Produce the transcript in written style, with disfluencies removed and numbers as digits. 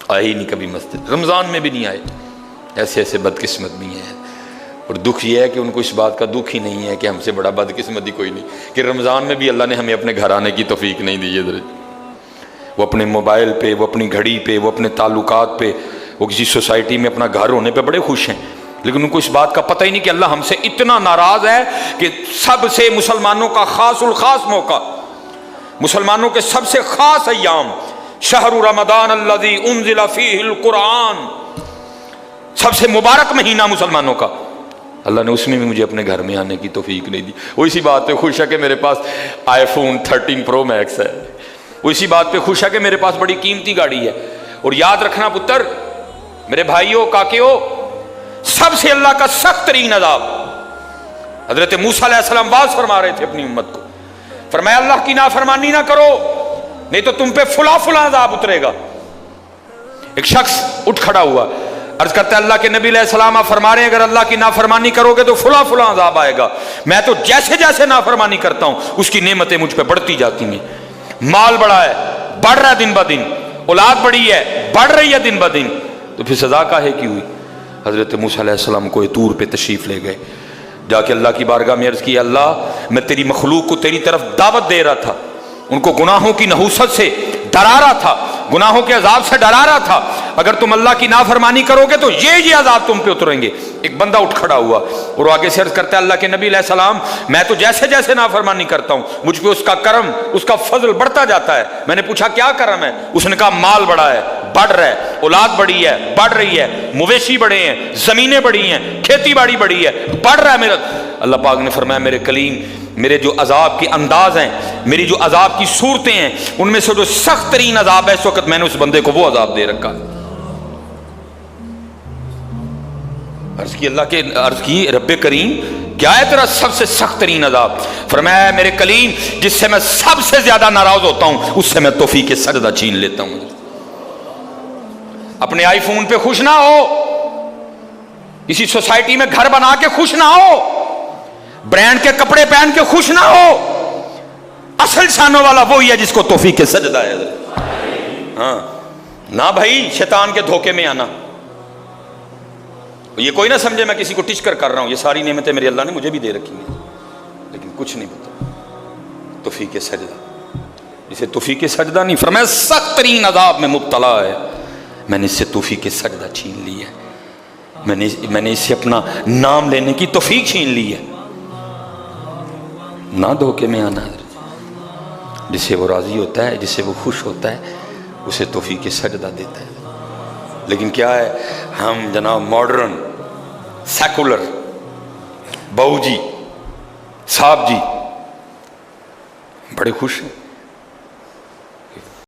آئے ہی نہیں کبھی مسجد، رمضان میں بھی نہیں آئے. ایسے ایسے بدقسمت بھی ہیں. اور دکھ یہ ہے کہ ان کو اس بات کا دکھ ہی نہیں ہے کہ ہم سے بڑا بدقسمت ہی کوئی نہیں کہ رمضان میں بھی اللہ نے ہمیں اپنے گھر آنے کی توفیق نہیں دی ہے. وہ اپنے موبائل پہ، وہ اپنی گھڑی پہ، وہ اپنے تعلقات پہ، وہ کسی سوسائٹی میں اپنا گھر ہونے پہ بڑے خوش ہیں، لیکن ان کو اس بات کا پتہ ہی نہیں کہ اللہ ہم سے اتنا ناراض ہے کہ سب سے مسلمانوں کا خاص الخاص موقع، مسلمانوں کے سب سے خاص ایام، شہر رمضان الذی انزل فیہ القرآن، سب سے مبارک مہینہ مسلمانوں کا، اللہ نے اس میں بھی مجھے اپنے گھر میں آنے کی توفیق نہیں دی. وہ اسی بات پہ خوش ہے کہ میرے پاس آئی فون 13 پرو میکس ہے، وہ اسی بات پہ خوش ہے کہ میرے پاس بڑی قیمتی گاڑی ہے. اور یاد رکھنا پتر، میرے بھائیوں، کاکیوں، سب سے اللہ کا سخت ترین عذاب، حضرت موسیٰ علیہ السلام واز فرما رہے تھے اپنی امت کو، فرمایا اللہ کی نافرمانی نہ کرو نہیں تو تم پہ فلاں فلاں عذاب اترے گا. ایک شخص اٹھ کھڑا ہوا، عرض کرتا ہے اللہ کے نبی علیہ السلام آپ فرما رہے ہیں اگر اللہ کی نافرمانی کرو گے تو فلاں فلاں عذاب آئے گا. میں تو جیسے جیسے نافرمانی کرتا ہوں اس کی نعمتیں مجھ پہ بڑھتی جاتی ہیں. مال بڑا ہے، بڑھ رہا ہے دن بدن، اولاد بڑی ہے، بڑھ رہی ہے دن بدن، تو پھر سزا کاہے کی ہوئی؟ حضرت موسیٰ علیہ السلام کوہ طور پہ تشریف لے گئے، جا کے اللہ کی بارگاہ میں عرض کی، اللہ میں تیری مخلوق کو تیری طرف دعوت دے رہا تھا، ان کو گناہوں کی نحوست سے ڈرا رہا تھا، گناہوں کے عذاب سے ڈرا رہا تھا، اگر تم اللہ کی نافرمانی کرو گے تو یہ عذاب تم پہ اتریں گے. ایک بندہ اٹھ کھڑا ہوا اور آگے سے عرض کرتا ہے اللہ کے نبی علیہ السلام میں تو جیسے جیسے نافرمانی کرتا ہوں مجھ پہ اس کا کرم، اس کا فضل بڑھتا جاتا ہے. میں نے پوچھا کیا کرم ہے؟ اس نے کہا مال بڑا ہے، بڑھ رہا ہے، اولاد بڑی ہے، بڑھ رہی ہے، مویشی بڑے ہیں، زمینیں بڑی ہیں، کھیتی باڑی بڑی ہے، بڑھ رہا ہے میرا. اللہ پاک نے فرمایا میرے کلیم، میرے جو عذاب کے انداز ہیں، میری جو عذاب کی صورتیں ہیں، ان میں سے جو سخت ترین عذاب ہے اس وقت میں نے اس بندے کو وہ عذاب دے رکھا. عرض کی رب کریم کیا ہے تیرا سب سے سخت ترین عذاب؟ فرمایا میرے کلیم جس سے میں سب سے زیادہ ناراض ہوتا ہوں اس سے میں توفیق سجدہ چھین لیتا ہوں. اپنے آئی فون پہ خوش نہ ہو، کسی سوسائٹی میں گھر بنا کے خوش نہ ہو، برانڈ کے کپڑے پہن کے خوش نہ ہو. اصل شانوں والا وہی ہے جس کو توفیق سجدہ ہے. ہاں نہ بھائی شیطان کے دھوکے میں آنا. یہ کوئی نہ سمجھے میں کسی کو ٹچ کر رہا ہوں، یہ ساری نعمتیں میرے اللہ نے مجھے بھی دے رکھی ہیں، لیکن کچھ نہیں پتا. توفیق سجدہ، اسے توفیق سجدہ نہیں فرمایا سخت ترین عذاب میں مبتلا ہے، میں نے اس سے توفیق سجدہ چھین لی ہے، میں نے اس سے اپنا نام لینے کی توفیق چھین لی ہے. نہ دھوکے میں آنا. جس سے وہ راضی ہوتا ہے، جس سے وہ خوش ہوتا ہے، اسے توفیق سجدہ دیتا ہے. لیکن کیا ہے، ہم جناب ماڈرن، سیکولر، بہو جی، صاحب جی بڑے خوش ہیں.